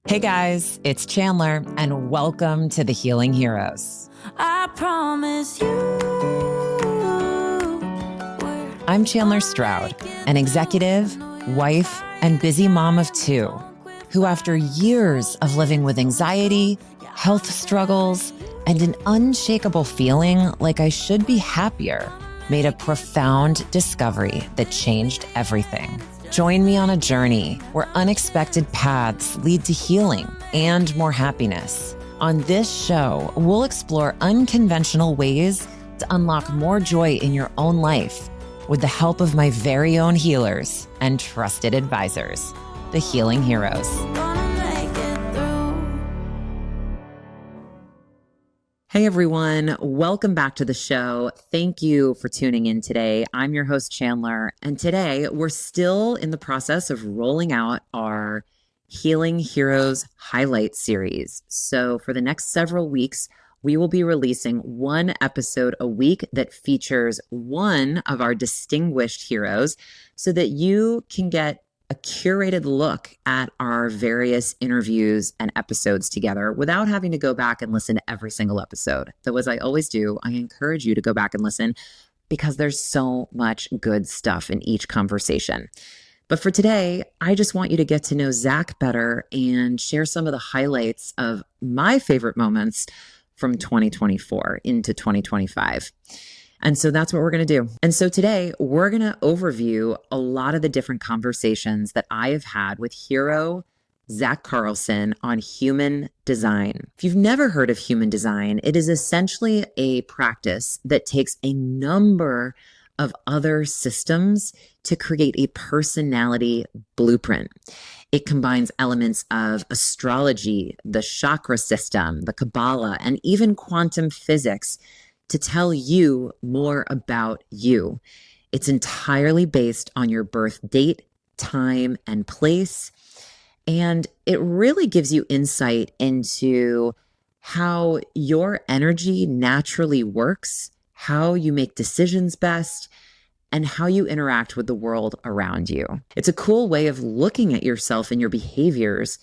Hey guys, it's Chandler, and welcome to The Healing Heroes. I promise you. I'm Chandler Stroud, an executive, wife, and busy mom of two, who after years of living with anxiety, health struggles, and an unshakable feeling like I should be happier, made a profound discovery that changed everything. Join me on a journey where unexpected paths lead to healing and more happiness. On this show, we'll explore unconventional ways to unlock more joy in your own life with the help of my very own healers and trusted advisors, the Healing Heroes. Hey everyone, welcome back to the show. Thank you for tuning in today. I'm your host, Chandler, and today we're still in the process of rolling out our Healing Heroes highlight series. So for the next several weeks, we will be releasing one episode a week that features one of our distinguished heroes so that you can get a curated look at our various interviews and episodes together without having to go back and listen to every single episode. Though, as I always do, I encourage you to go back and listen because there's so much good stuff in each conversation. But for today, I just want you to get to know Zach better and share some of the highlights of my favorite moments from 2024 into 2025. And so that's what we're going to do. And so today we're going to overview a lot of the different conversations that I have had with hero Zach Carlson on human design. If you've never heard of human design, it is essentially a practice that takes a number of other systems to create a personality blueprint. It combines elements of astrology, the chakra system, the Kabbalah, and even quantum physics to tell you more about you. It's entirely based on your birth date, time, and place. And it really gives you insight into how your energy naturally works, how you make decisions best, and how you interact with the world around you. It's a cool way of looking at yourself and your behaviors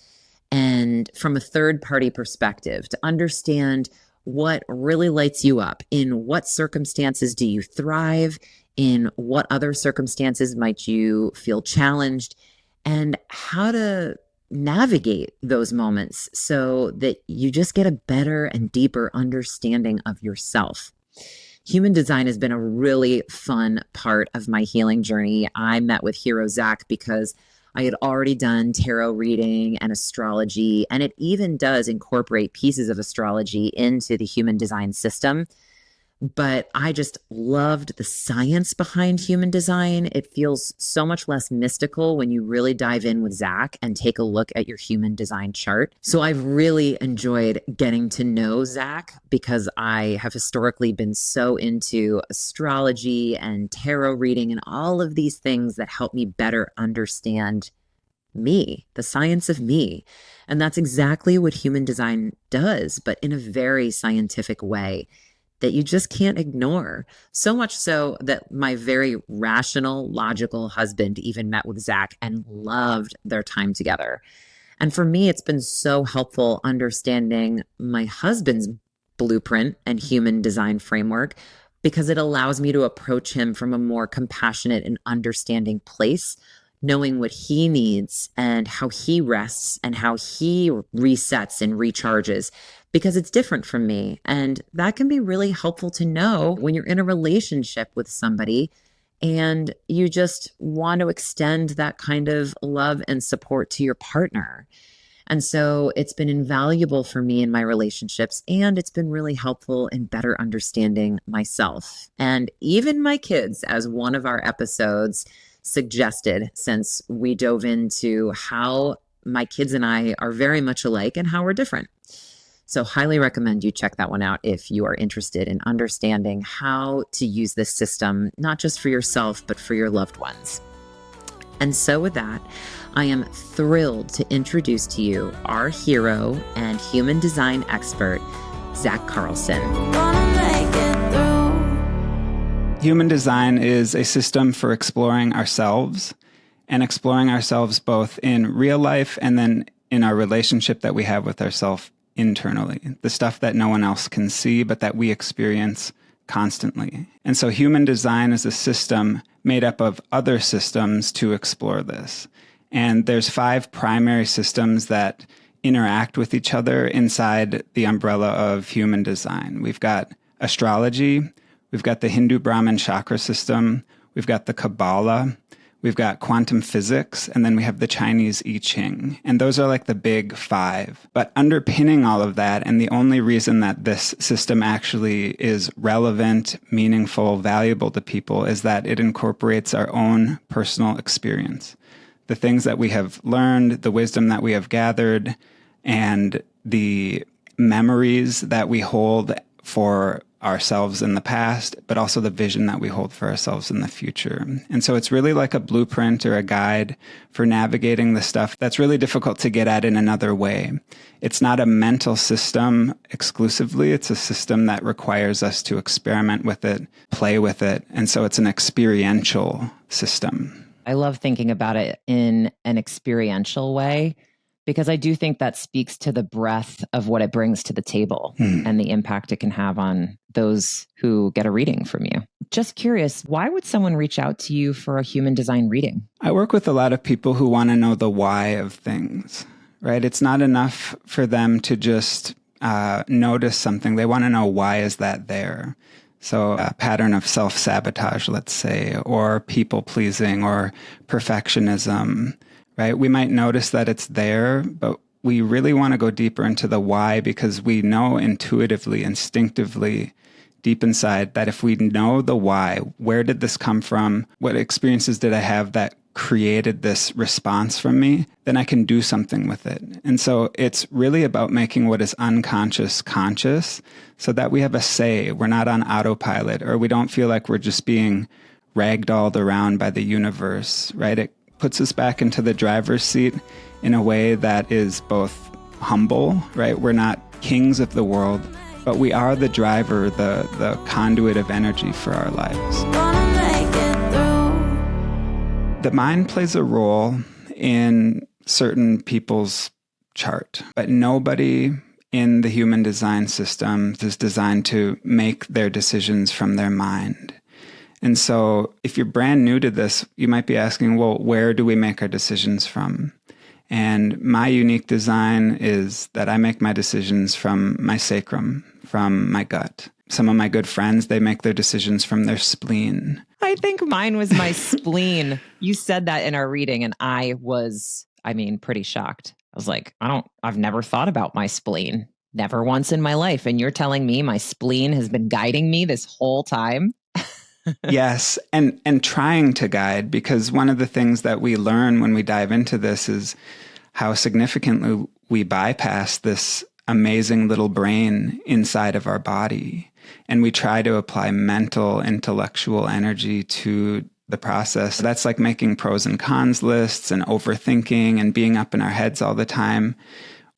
and from a third-party perspective to understand what really lights you up. In what circumstances do you thrive? In what other circumstances might you feel challenged? And how to navigate those moments so that you just get a better and deeper understanding of yourself. Human design has been a really fun part of my healing journey. I met with Hero Zach because I had already done tarot reading and astrology, and it even does incorporate pieces of astrology into the human design system. But I just loved the science behind human design. It feels so much less mystical when you really dive in with Zach and take a look at your human design chart. So I've really enjoyed getting to know Zach because I have historically been so into astrology and tarot reading and all of these things that help me better understand me, the science of me. And that's exactly what human design does, but in a very scientific way that you just can't ignore. So much so that my very rational, logical husband even met with Zach and loved their time together. And for me, it's been so helpful understanding my husband's blueprint and human design framework because it allows me to approach him from a more compassionate and understanding place, knowing what he needs and how he rests and how he resets and recharges, because it's different from me. And that can be really helpful to know when you're in a relationship with somebody and you just want to extend that kind of love and support to your partner. And so it's been invaluable for me in my relationships, and it's been really helpful in better understanding myself and even my kids, as one of our episodes suggested, since we dove into how my kids and I are very much alike and how we're different. So highly recommend you check that one out if you are interested in understanding how to use this system, not just for yourself, but for your loved ones. And so with that, I am thrilled to introduce to you our hero and human design expert, Zach Carlson. Human design is a system for exploring ourselves and exploring ourselves both in real life and then in our relationship that we have with ourselves internally, the stuff that no one else can see, but that we experience constantly. And so human design is a system made up of other systems to explore this. And there's 5 primary systems that interact with each other inside the umbrella of human design. We've got astrology, we've got the Hindu Brahmin chakra system, we've got the Kabbalah, we've got quantum physics, and then we have the Chinese I Ching. And those are like the big 5. But underpinning all of that, and the only reason that this system actually is relevant, meaningful, valuable to people, is that it incorporates our own personal experience. The things that we have learned, the wisdom that we have gathered, and the memories that we hold for ourselves in the past, but also the vision that we hold for ourselves in the future. And so it's really like a blueprint or a guide for navigating the stuff that's really difficult to get at in another way. It's not a mental system exclusively. It's a system that requires us to experiment with it, play with it. And so it's an experiential system. I love thinking about it in an experiential way, because I do think that speaks to the breadth of what it brings to the table and the impact it can have on those who get a reading from you. Just curious, why would someone reach out to you for a human design reading? I work with a lot of people who want to know the why of things, right? It's not enough for them to just notice something. They want to know, why is that there? So a pattern of self-sabotage, let's say, or people-pleasing or perfectionism, right? We might notice that it's there, but we really want to go deeper into the why, because we know intuitively, instinctively, deep inside, that if we know the why, where did this come from? What experiences did I have that created this response from me? Then I can do something with it. And so it's really about making what is unconscious conscious, so that we have a say. We're not on autopilot, or we don't feel like we're just being ragdolled around by the universe, right? It puts us back into the driver's seat in a way that is both humble, right? We're not kings of the world, but we are the driver, the conduit of energy for our lives. The mind plays a role in certain people's chart, but nobody in the human design system is designed to make their decisions from their mind. And so if you're brand new to this, you might be asking, well, where do we make our decisions from? And my unique design is that I make my decisions from my sacrum, from my gut. Some of my good friends, they make their decisions from their spleen. I think mine was my spleen. You said that in our reading, and I was, pretty shocked. I was like, I've never thought about my spleen. Never once in my life. And you're telling me my spleen has been guiding me this whole time? Yes, and trying to guide, because one of the things that we learn when we dive into this is how significantly we bypass this amazing little brain inside of our body. And we try to apply mental, intellectual energy to the process. That's like making pros and cons lists and overthinking and being up in our heads all the time.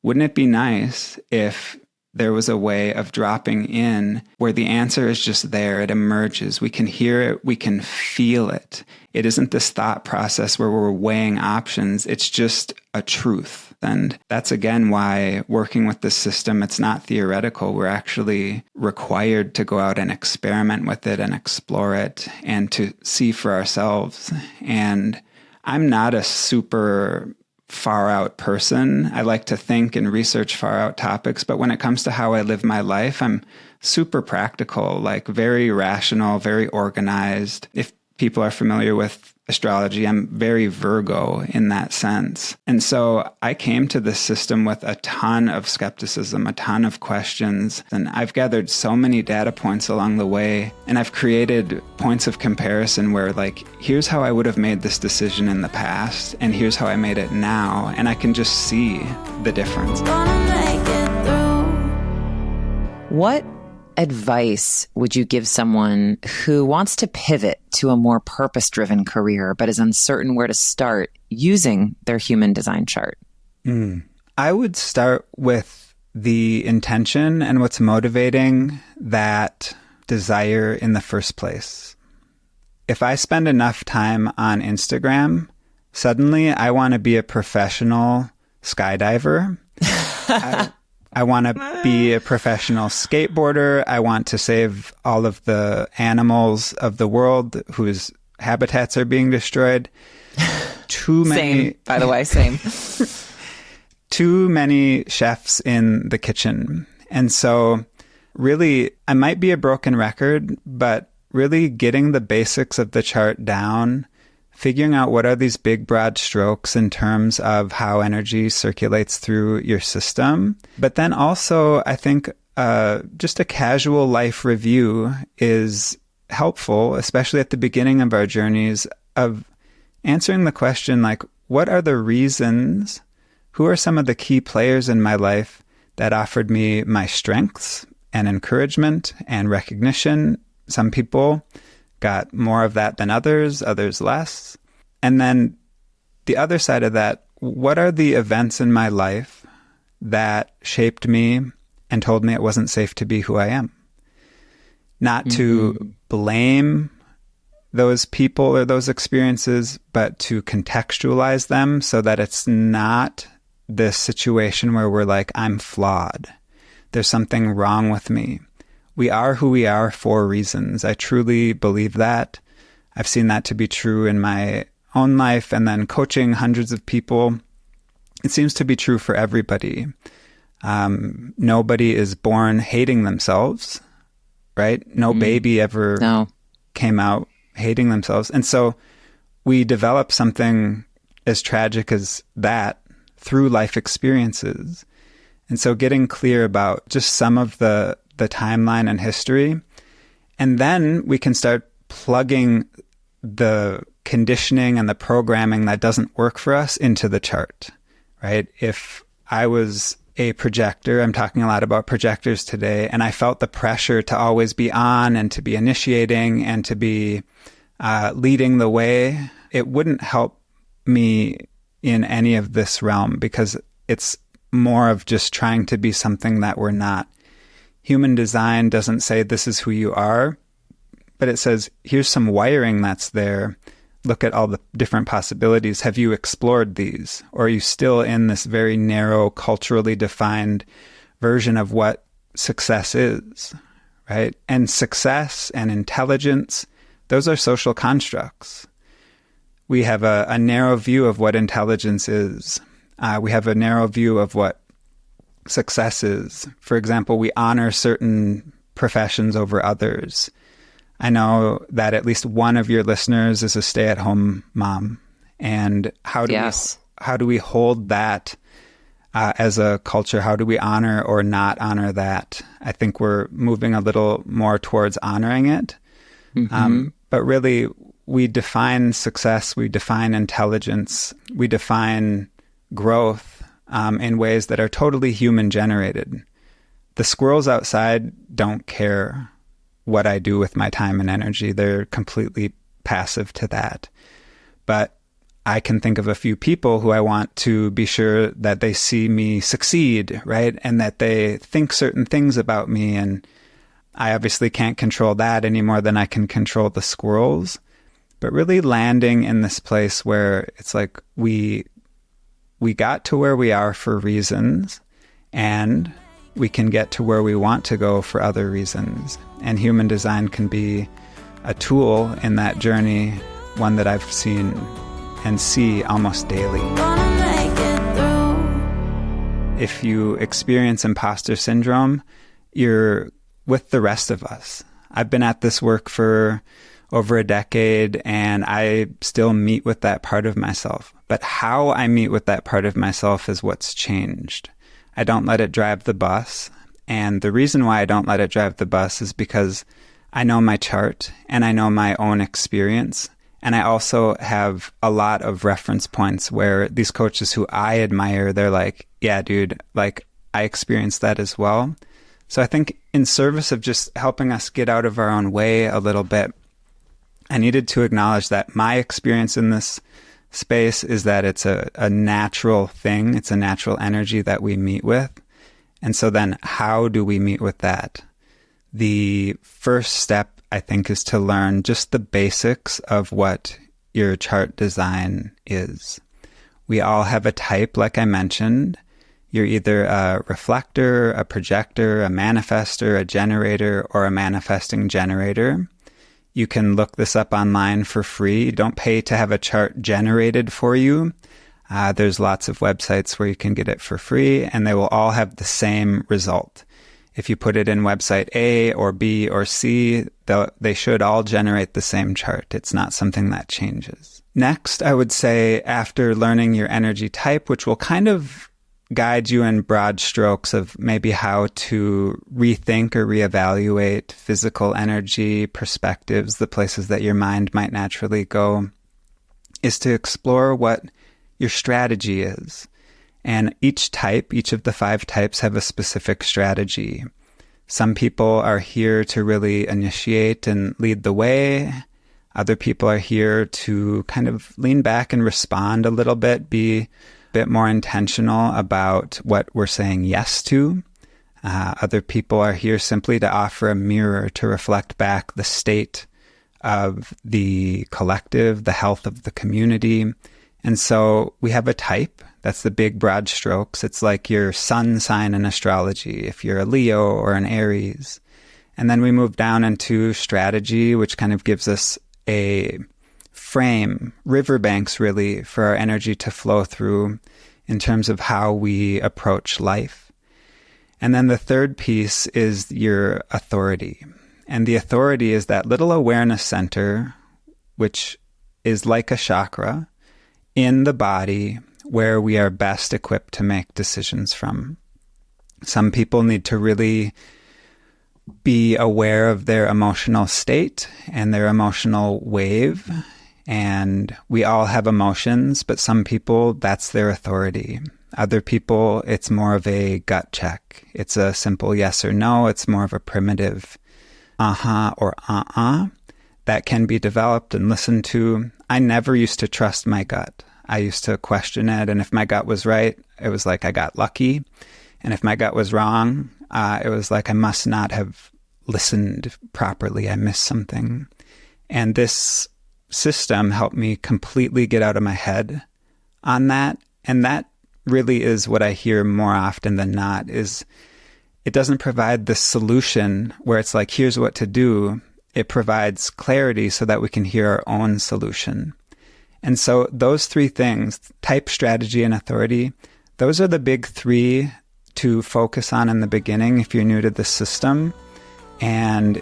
Wouldn't it be nice if there was a way of dropping in where the answer is just there, it emerges, we can hear it, we can feel it. It isn't this thought process where we're weighing options, it's just a truth. And that's again why working with this system, it's not theoretical. We're actually required to go out and experiment with it and explore it and to see for ourselves. And I'm not a super far out person. I like to think and research far out topics, but when it comes to how I live my life, I'm super practical, like very rational, very organized. If people are familiar with astrology, I'm very Virgo in that sense. And so I came to this system with a ton of skepticism, a ton of questions, and I've gathered so many data points along the way, and I've created points of comparison where, like, here's how I would have made this decision in the past, and here's how I made it now, and I can just see the difference. What advice would you give someone who wants to pivot to a more purpose-driven career but is uncertain where to start using their human design chart? I would start with the intention and what's motivating that desire in the first place. If I spend enough time on Instagram, suddenly I want to be a professional skydiver. I want to be a professional skateboarder. I want to save all of the animals of the world whose habitats are being destroyed. Too many. Same, by the way, same. Too many chefs in the kitchen. And so really, I might be a broken record, but really getting the basics of the chart down, figuring out what are these big, broad strokes in terms of how energy circulates through your system. But then also, I think just a casual life review is helpful, especially at the beginning of our journeys, of answering the question, like, what are the reasons? Who are some of the key players in my life that offered me my strengths and encouragement and recognition? Some people got more of that than others less. And then the other side of that, what are the events in my life that shaped me and told me it wasn't safe to be who I am? Not to blame those people or those experiences, but to contextualize them so that it's not this situation where we're like, I'm flawed. There's something wrong with me. We are who we are for reasons. I truly believe that. I've seen that to be true in my own life, and then coaching hundreds of people. It seems to be true for everybody. Nobody is born hating themselves, right? No baby ever came out hating themselves. And so we develop something as tragic as that through life experiences. And so getting clear about just some of the timeline and history, and then we can start plugging the conditioning and the programming that doesn't work for us into the chart, right? If I was a projector, I'm talking a lot about projectors today, and I felt the pressure to always be on and to be initiating and to be leading the way, it wouldn't help me in any of this realm, because it's more of just trying to be something that we're not. Human design doesn't say this is who you are, but it says, here's some wiring that's there. Look at all the different possibilities. Have you explored these? Or are you still in this very narrow, culturally defined version of what success is, right? And success and intelligence, those are social constructs. We have a narrow view of what intelligence is. We have a narrow view of what success is. For example, we honor certain professions over others. I know that at least one of your listeners is a stay-at-home mom. And how do we hold that as a culture? How do we honor or not honor that? I think we're moving a little more towards honoring it. But really, we define success, we define intelligence, we define growth in ways that are totally human-generated. The squirrels outside don't care what I do with my time and energy. They're completely passive to that. But I can think of a few people who I want to be sure that they see me succeed, right? And that they think certain things about me. And I obviously can't control that any more than I can control the squirrels. But really landing in this place where it's like we got to where we are for reasons, and we can get to where we want to go for other reasons. And human design can be a tool in that journey, one that I've seen and see almost daily. If you experience imposter syndrome, you're with the rest of us. I've been at this work for over a decade, and I still meet with that part of myself. But how I meet with that part of myself is what's changed. I don't let it drive the bus. And the reason why I don't let it drive the bus is because I know my chart and I know my own experience. And I also have a lot of reference points where these coaches who I admire, they're like, yeah, dude, like I experienced that as well. So I think in service of just helping us get out of our own way a little bit, I needed to acknowledge that my experience in this space is that it's a natural thing. It's a natural energy that we meet with. And so then how do we meet with that? The first step, I think, is to learn just the basics of what your chart design is. We all have a type, like I mentioned. You're either a reflector, a projector, a manifester, a generator, or a manifesting generator. You can look this up online for free. You don't pay to have a chart generated for you. There's lots of websites where you can get it for free, and they will all have the same result. If you put it in website A or B or C, they should all generate the same chart. It's not something that changes. Next, I would say after learning your energy type, which will kind of guide you in broad strokes of maybe how to rethink or reevaluate physical energy, perspectives, the places that your mind might naturally go, is to explore what your strategy is. And each of the 5 types have a specific strategy. Some people are here to really initiate and lead the way. Other people are here to kind of lean back and respond a little bit, be a bit more intentional about what we're saying yes to. Other people are here simply to offer a mirror to reflect back the state of the collective, the health of the community. And so we have a type. That's the big broad strokes. It's like your sun sign in astrology, if you're a Leo or an Aries. And then we move down into strategy, which kind of gives us a frame, riverbanks really, for our energy to flow through in terms of how we approach life. And then the third piece is your authority. And the authority is that little awareness center, which is like a chakra in the body where we are best equipped to make decisions from. Some people need to really be aware of their emotional state and their emotional wave. And we all have emotions, but some people, that's their authority. Other people, it's more of a gut check. It's a simple yes or no. It's more of a primitive or that can be developed and listened to. I never used to trust my gut. I used to question it, and if my gut was right, it was like I got lucky. And if my gut was wrong, it was like I must not have listened properly. I missed something. And this system helped me completely get out of my head on that. And that really is what I hear more often than not, is it doesn't provide the solution where it's like, here's what to do. It provides clarity so that we can hear our own solution. And so those 3 things, type, strategy, and authority, those are the big 3 to focus on in the beginning if you're new to the system. And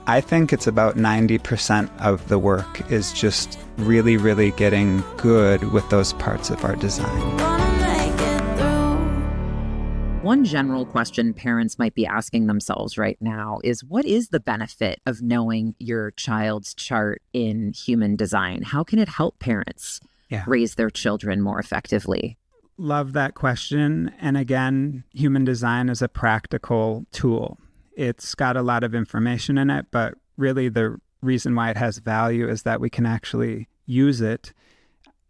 I think it's about 90% of the work is just really, really getting good with those parts of our design. One general question parents might be asking themselves right now is, what is the benefit of knowing your child's chart in human design? How can it help parents raise their children more effectively? Love that question. And again, human design is a practical tool. It's got a lot of information in it, but really the reason why it has value is that we can actually use it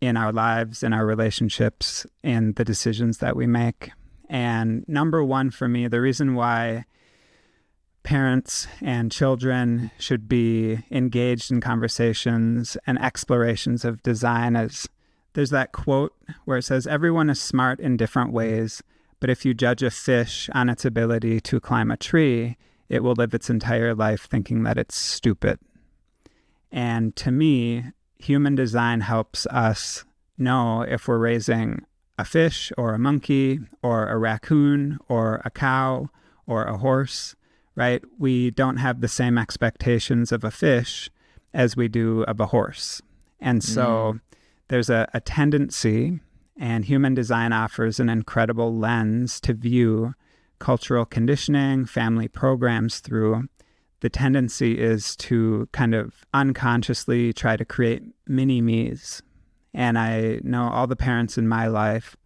in our lives, in our relationships, in the decisions that we make. And number one for me, the reason why parents and children should be engaged in conversations and explorations of design is there's that quote where it says, everyone is smart in different ways, but if you judge a fish on its ability to climb a tree, it will live its entire life thinking that it's stupid. And to me, human design helps us know if we're raising a fish or a monkey or a raccoon or a cow or a horse, right? We don't have the same expectations of a fish as we do of a horse. And so there's a tendency, and human design offers an incredible lens to view cultural conditioning, family programs through. The tendency is to kind of unconsciously try to create mini-me's. And I know all the parents in my life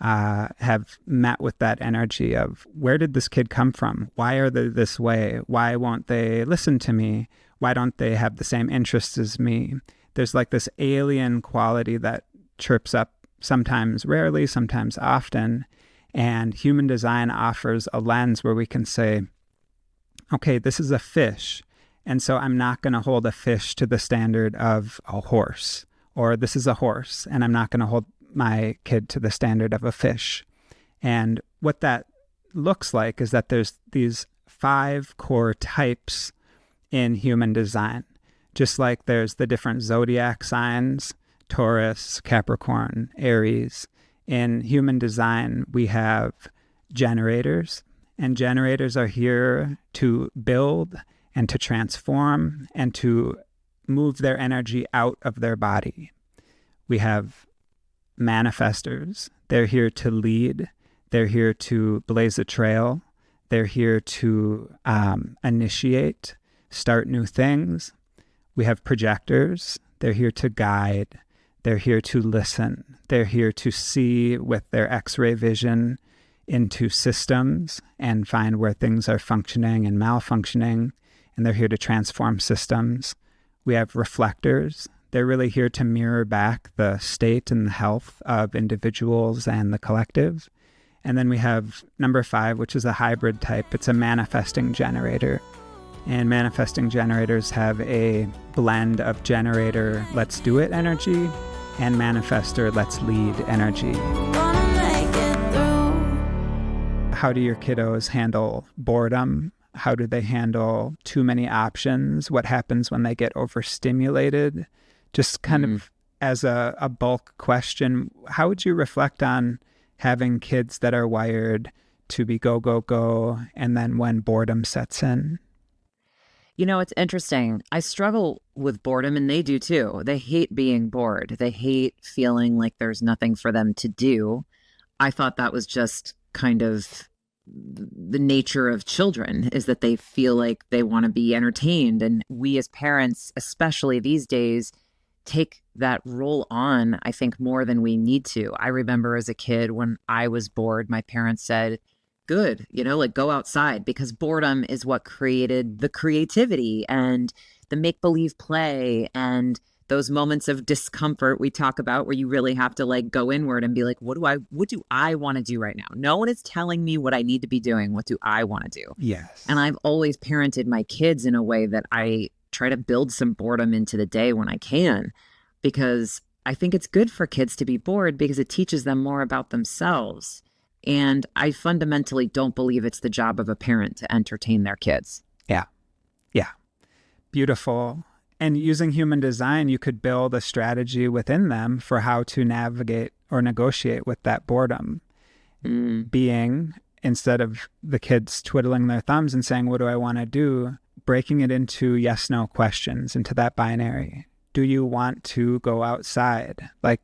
have met with that energy of, where did this kid come from? Why are they this way? Why won't they listen to me? Why don't they have the same interests as me? There's like this alien quality that chirps up sometimes rarely, sometimes often. And human design offers a lens where we can say, okay, this is a fish. And so I'm not going to hold a fish to the standard of a horse. Or this is a horse, and I'm not going to hold my kid to the standard of a fish. And what that looks like is that there's these 5 core types in human design. Just like there's the different zodiac signs, Taurus, Capricorn, Aries. In human design, we have generators, and generators are here to build and to transform and to move their energy out of their body. We have manifestors. They're here to lead. They're here to blaze a trail. They're here to initiate, start new things. We have projectors. They're here to guide. They're here to listen. They're here to see with their X-ray vision into systems and find where things are functioning and malfunctioning. And they're here to transform systems. We have reflectors. They're really here to mirror back the state and the health of individuals and the collective. And then we have number 5, which is a hybrid type. It's a manifesting generator. And manifesting generators have a blend of generator, let's do it energy, and manifestor, let's lead energy. Gonna make it through. How do your kiddos handle boredom? How do they handle too many options? What happens when they get overstimulated? Just kind of as a bulk question, how would you reflect on having kids that are wired to be go, go, go, and then when boredom sets in? You know, it's interesting. I struggle with boredom, and they do too. They hate being bored. They hate feeling like there's nothing for them to do. I thought that was just kind of the nature of children, is that they feel like they want to be entertained. And we as parents, especially these days, take that role on, I think, more than we need to. I remember as a kid when I was bored, my parents said, good, like go outside, because boredom is what created the creativity and the make-believe play and those moments of discomfort we talk about, where you really have to like go inward and be like, what do I want to do right now? No one is telling me what I need to be doing. What do I want to do? Yes. And I've always parented my kids in a way that I try to build some boredom into the day when I can, because I think it's good for kids to be bored because it teaches them more about themselves. And I fundamentally don't believe it's the job of a parent to entertain their kids. Yeah. Beautiful. And using human design, you could build a strategy within them for how to navigate or negotiate with that boredom. Being, instead of the kids twiddling their thumbs and saying, what do I want to do? Breaking it into yes, no questions, into that binary. Do you want to go outside? Like,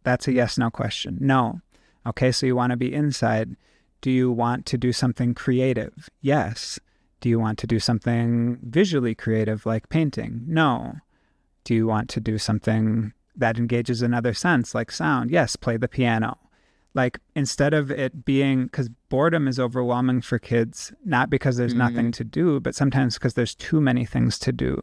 that's a yes, no question. No. Okay, so you want to be inside. Do you want to do something creative? Yes. Do you want to do something visually creative like painting? No. Do you want to do something that engages another sense like sound? Yes, play the piano. Like, instead of it being, because boredom is overwhelming for kids, not because there's nothing to do, but sometimes because there's too many things to do.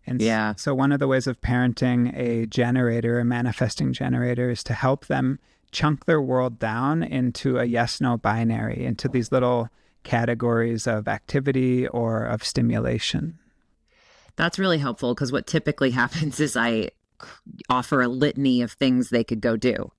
And so one of the ways of parenting a generator, a manifesting generator, is to help them chunk their world down into a yes-no binary, into these little categories of activity or of stimulation. That's really helpful, because what typically happens is I offer a litany of things they could go do.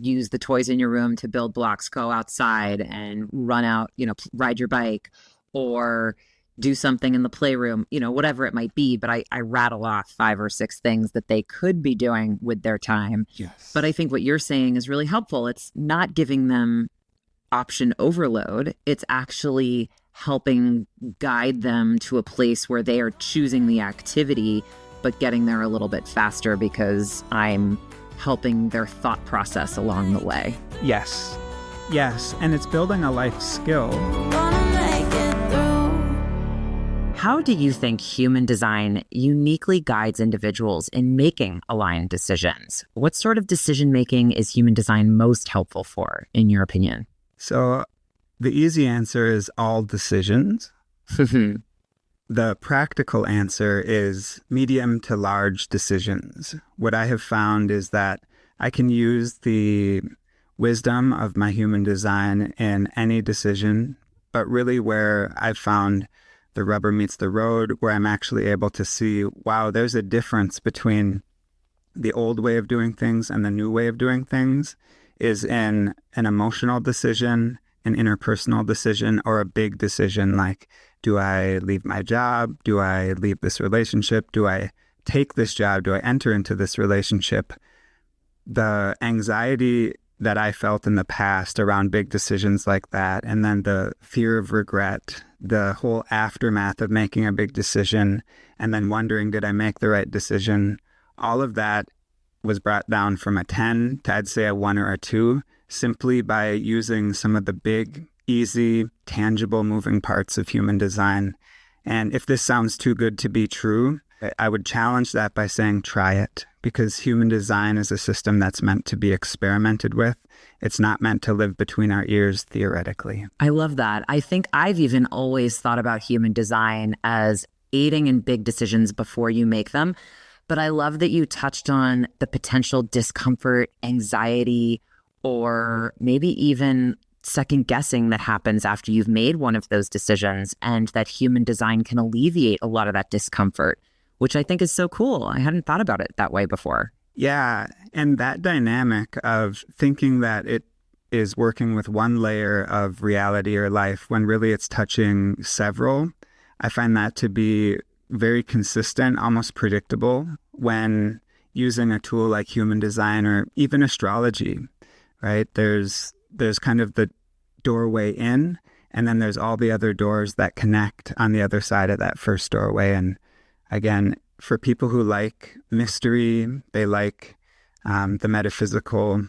Use the toys in your room to build blocks, go outside and run out, ride your bike, or do something in the playroom, whatever it might be. But I rattle off 5 or 6 things that they could be doing with their time. Yes. But I think what you're saying is really helpful. It's not giving them option overload. It's actually helping guide them to a place where they are choosing the activity, but getting there a little bit faster because I'm helping their thought process along the way. Yes. And it's building a life skill. Gonna make it through. How do you think human design uniquely guides individuals in making aligned decisions? What sort of decision making is human design most helpful for, in your opinion? So the easy answer is all decisions. The practical answer is medium to large decisions. What I have found is that I can use the wisdom of my human design in any decision, but really where I've found the rubber meets the road, where I'm actually able to see, wow, there's a difference between the old way of doing things and the new way of doing things is in an emotional decision, an interpersonal decision, or a big decision like, do I leave my job? Do I leave this relationship? Do I take this job? Do I enter into this relationship? The anxiety that I felt in the past around big decisions like that, and then the fear of regret, the whole aftermath of making a big decision, and then wondering, did I make the right decision? All of that was brought down from a 10 to, I'd say, a 1 or a 2, simply by using some of the big, easy, tangible moving parts of human design. And if this sounds too good to be true, I would challenge that by saying, try it, because human design is a system that's meant to be experimented with. It's not meant to live between our ears theoretically. I love that. I think I've even always thought about human design as aiding in big decisions before you make them. But I love that you touched on the potential discomfort, anxiety, or maybe even second guessing that happens after you've made one of those decisions, and that human design can alleviate a lot of that discomfort, which I think is so cool. I hadn't thought about it that way before. Yeah, and that dynamic of thinking that it is working with one layer of reality or life when really it's touching several, I find that to be very consistent, almost predictable when using a tool like human design or even astrology, right? There's kind of the doorway in, and then there's all the other doors that connect on the other side of that first doorway. And again, for people who like mystery, they like the metaphysical,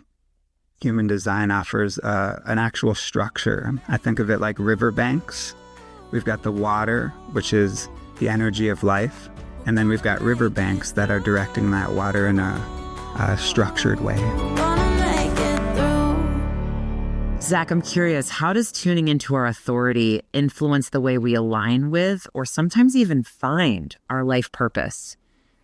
human design offers an actual structure. I think of it like riverbanks. We've got the water, which is the energy of life, and then we've got riverbanks that are directing that water in a structured way. Gonna make it through. Zach, I'm curious, how does tuning into our authority influence the way we align with, or sometimes even find, our life purpose?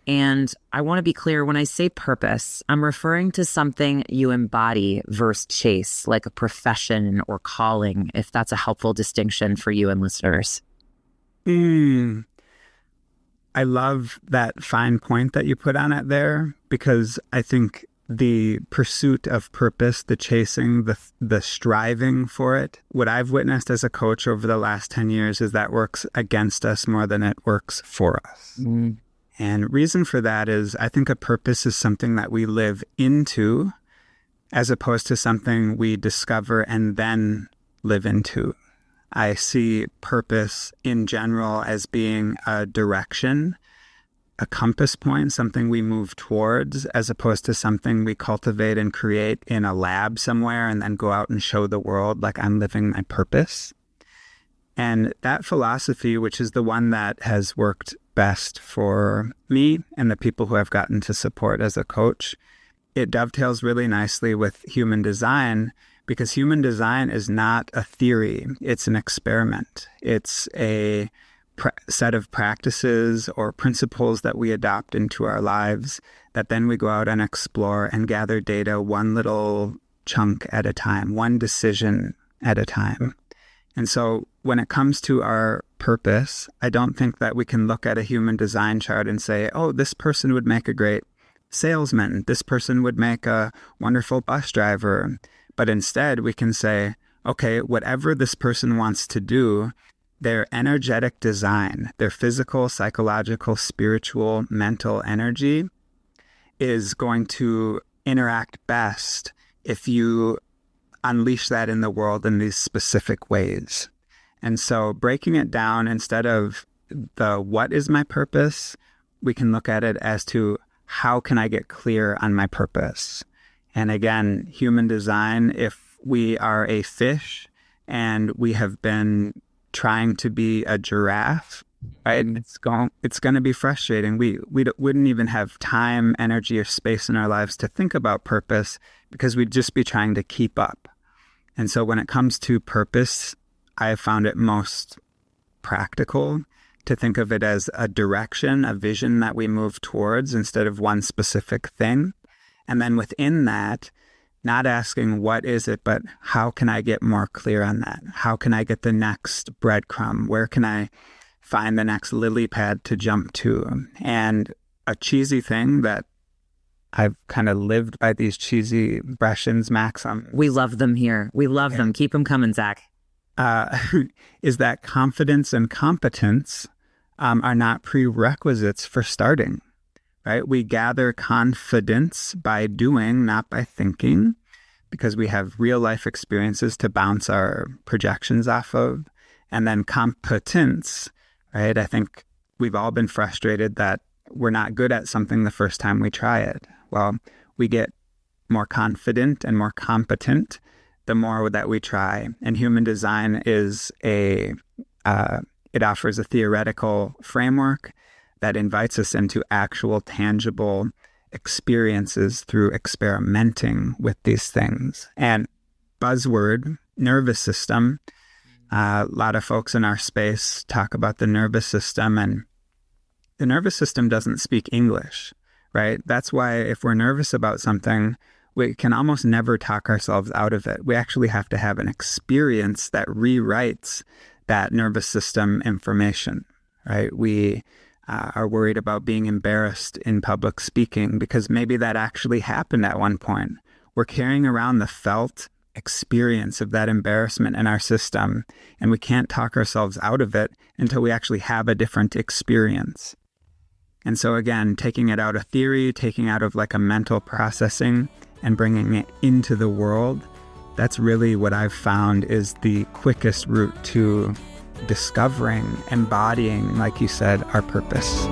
And I want to be clear, when I say purpose, I'm referring to something you embody versus chase, like a profession or calling, if that's a helpful distinction for you and listeners. I love that fine point that you put on it there, because I think the pursuit of purpose, the chasing, the striving for it, what I've witnessed as a coach over the last 10 years is that works against us more than it works for us. Mm. And reason for that is I think a purpose is something that we live into as opposed to something we discover and then live into. I see purpose in general as being a direction, a compass point, something we move towards, as opposed to something we cultivate and create in a lab somewhere and then go out and show the world like I'm living my purpose. And that philosophy, which is the one that has worked best for me and the people who I've gotten to support as a coach, it dovetails really nicely with human design, because human design is not a theory. It's an experiment. It's a set of practices or principles that we adopt into our lives that then we go out and explore and gather data one little chunk at a time, one decision at a time. And so when it comes to our purpose, I don't think that we can look at a human design chart and say, oh, this person would make a great salesman. This person would make a wonderful bus driver. But instead, we can say, okay, whatever this person wants to do, their energetic design, their physical, psychological, spiritual, mental energy is going to interact best if you unleash that in the world in these specific ways. And so breaking it down, instead of the what is my purpose, we can look at it as to how can I get clear on my purpose? And again, human design, if we are a fish and we have been trying to be a giraffe, right? It's going to be frustrating. We wouldn't even have time, energy, or space in our lives to think about purpose because we'd just be trying to keep up. And so when it comes to purpose, I have found it most practical to think of it as a direction, a vision that we move towards instead of one specific thing. And then within that, not asking what is it, but how can I get more clear on that? How can I get the next breadcrumb? Where can I find the next lily pad to jump to? And a cheesy thing that I've kind of lived by these cheesy Breshens maxims. We love them here. We love them. Keep them coming, Zach. Is that confidence and competence are not prerequisites for starting, right? We gather confidence by doing, not by thinking, because we have real life experiences to bounce our projections off of. And then competence, right? I think we've all been frustrated that we're not good at something the first time we try it. Well, we get more confident and more competent the more that we try. And human design is it offers a theoretical framework that invites us into actual tangible experiences through experimenting with these things. And buzzword, nervous system, a lot of folks in our space talk about the nervous system, and the nervous system doesn't speak English, right? That's why if we're nervous about something, we can almost never talk ourselves out of it. We actually have to have an experience that rewrites that nervous system information, right? We are worried about being embarrassed in public speaking because maybe that actually happened at one point. We're carrying around the felt experience of that embarrassment in our system, and we can't talk ourselves out of it until we actually have a different experience. And so again, taking it out of theory, taking out of like a mental processing and bringing it into the world, that's really what I've found is the quickest route to discovering, embodying, like you said, our purpose.